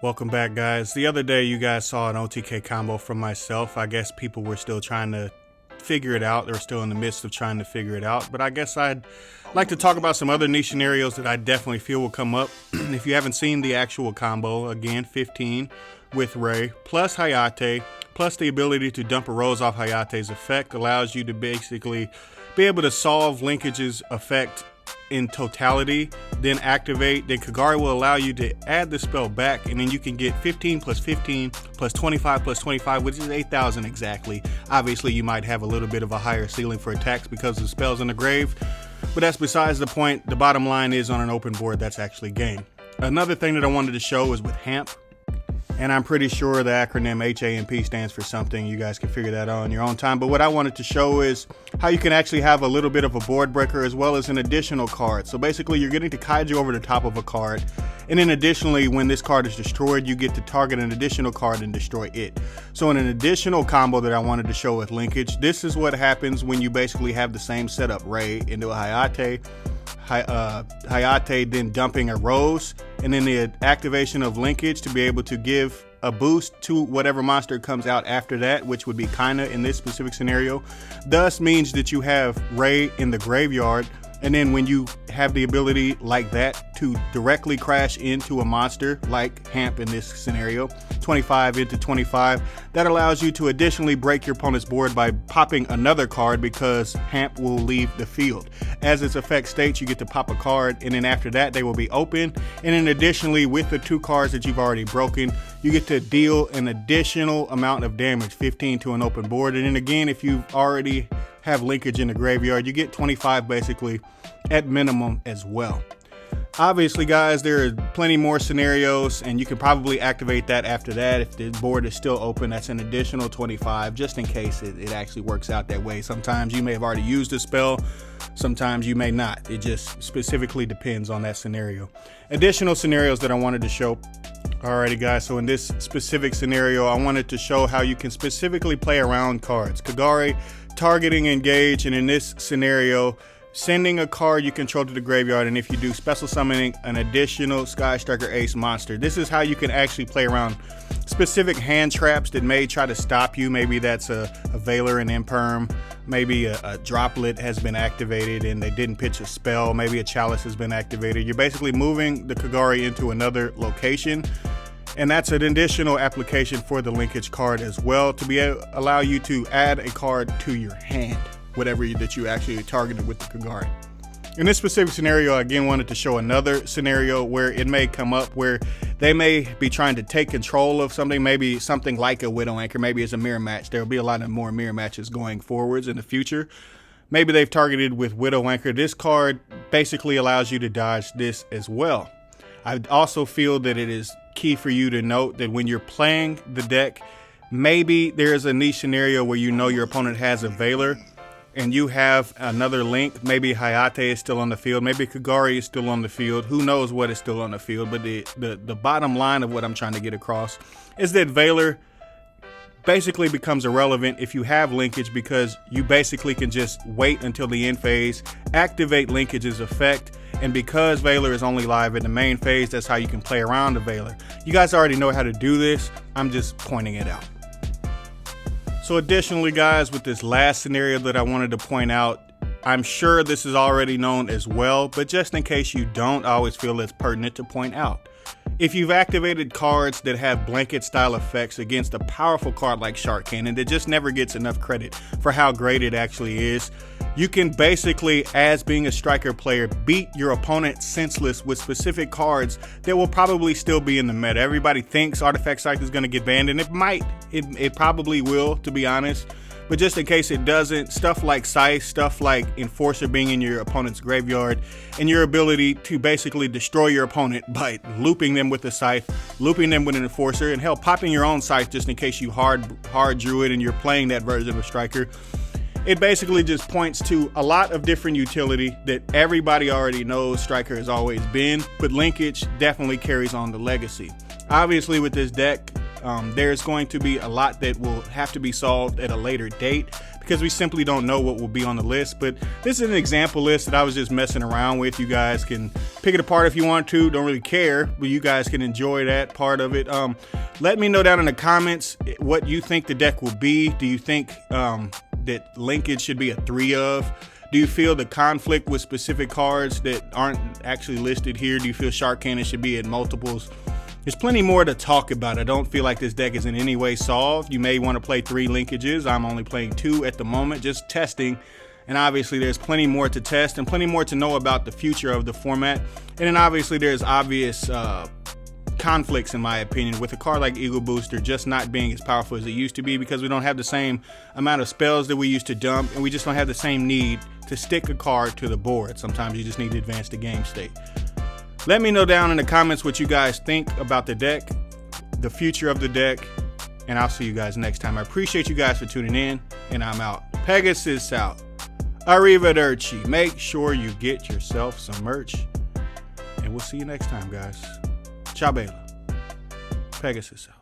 Welcome back, guys. The other day you guys saw an OTK combo from myself. I guess people were still trying to figure it out. They were still in the midst of trying to figure it out. But I guess I'd like to talk about some other niche scenarios that I definitely feel will come up. If you haven't seen the actual combo, again, 15 with Ray plus Hayate, plus the ability to dump a rose off Hayate's effect allows you to basically be able to solve Linkage's effect in totality, then activate. Then Kagari will allow you to add the spell back, and then you can get 15 plus 15 plus 25 plus 25, which is 8,000 exactly. Obviously, you might have a little bit of a higher ceiling for attacks because of the spells in the grave, but that's besides the point. The bottom line is, on an open board, that's actually game. Another thing that I wanted to show is with HAMP, and I'm pretty sure the acronym HAMP stands for something. You guys can figure that out on your own time. But what I wanted to show is how you can actually have a little bit of a board breaker as well as an additional card. So basically, you're getting to kaiju over the top of a card. And then additionally, when this card is destroyed, you get to target an additional card and destroy it. So in an additional combo that I wanted to show with Linkage, this is what happens when you basically have the same setup. Ray into a Hayate, Hayate then dumping a rose, and then the activation of Linkage to be able to give a boost to whatever monster comes out after that, which would be Kaina in this specific scenario. Thus means that you have Ray in the graveyard, and then when you have the ability like that to directly crash into a monster like HAMP in this scenario, 25 into 25, that allows you to additionally break your opponent's board by popping another card because HAMP will leave the field. As its effect states, you get to pop a card, and then after that they will be open. And then additionally, with the two cards that you've already broken, you get to deal an additional amount of damage, 15 to an open board. And then again, if you already have Linkage in the graveyard, you get 25 basically at minimum as well. Obviously, guys, there are plenty more scenarios, and you can probably activate that after that. If the board is still open, that's an additional 25, just in case it actually works out that way. Sometimes you may have already used a spell, sometimes you may not. It just specifically depends on that scenario. Additional scenarios that I wanted to show. Alrighty, guys, so in this specific scenario, I wanted to show how you can specifically play around cards. Kagari targeting Engage, and in this scenario, sending a card you control to the graveyard, and if you do, special summoning an additional Sky Striker Ace monster. This is how you can actually play around specific hand traps that may try to stop you. Maybe that's a Veiler and Imperm. Maybe a Droplet has been activated and they didn't pitch a spell. Maybe a Chalice has been activated. You're basically moving the Kagari into another location, and that's an additional application for the Linkage card as well, to allow you to add a card to your hand, whatever that you actually targeted with the Kagari. In this specific scenario, I again wanted to show another scenario where it may come up where they may be trying to take control of something, maybe something like a Widow Anchor, maybe it's a mirror match. There will be a lot of more mirror matches going forwards in the future. Maybe they've targeted with Widow Anchor. This card basically allows you to dodge this as well. I also feel that it is key for you to note that when you're playing the deck, maybe there's a niche scenario where you know your opponent has a Veiler and you have another link. Maybe Hayate is still on the field, maybe Kagari is still on the field, who knows what is still on the field. But the bottom line of what I'm trying to get across is that Veiler basically becomes irrelevant if you have Linkage, because you basically can just wait until the end phase, activate Linkage's effect, and because Veiler is only live in the main phase, that's how you can play around the Veiler. You guys already know how to do this, I'm just pointing it out. So additionally, guys, with this last scenario that I wanted to point out, I'm sure this is already known as well, but just in case you don't, I always feel it's pertinent to point out. If you've activated cards that have blanket style effects against a powerful card like Shark Cannon that just never gets enough credit for how great it actually is, you can basically, as being a striker player, beat your opponent senseless with specific cards that will probably still be in the meta. Everybody thinks Artifact Cycle is going to get banned, and it might. It probably will, to be honest. But just in case it doesn't, stuff like Scythe, stuff like Enforcer being in your opponent's graveyard, and your ability to basically destroy your opponent by looping them with a Scythe, looping them with an Enforcer, and hell, popping your own Scythe just in case you hard drew it and you're playing that version of Striker. It basically just points to a lot of different utility that everybody already knows Striker has always been, but Linkage definitely carries on the legacy. Obviously, with this deck, there's going to be a lot that will have to be solved at a later date, because we simply don't know what will be on the list. But this is an example list that I was just messing around with. You guys can pick it apart if you want to. Don't really care, but you guys can enjoy that part of it. Let me know down in the comments what you think the deck will be. Do you think that Linkage should be a 3 of? Do you feel the conflict with specific cards that aren't actually listed here? Do you feel Shark Cannon should be at multiples? There's plenty more to talk about. I don't feel like this deck is in any way solved. You may want to play 3 linkages. I'm only playing 2 at the moment, just testing. And obviously there's plenty more to test and plenty more to know about the future of the format. And then obviously there's obvious conflicts, in my opinion, with a card like Eagle Booster just not being as powerful as it used to be, because we don't have the same amount of spells that we used to dump, and we just don't have the same need to stick a card to the board. Sometimes you just need to advance the game state. Let me know down in the comments what you guys think about the deck, the future of the deck, and I'll see you guys next time. I appreciate you guys for tuning in, and I'm out. Pegasus out. Arrivederci. Make sure you get yourself some merch, and we'll see you next time, guys. Ciao, Bella. Pegasus out.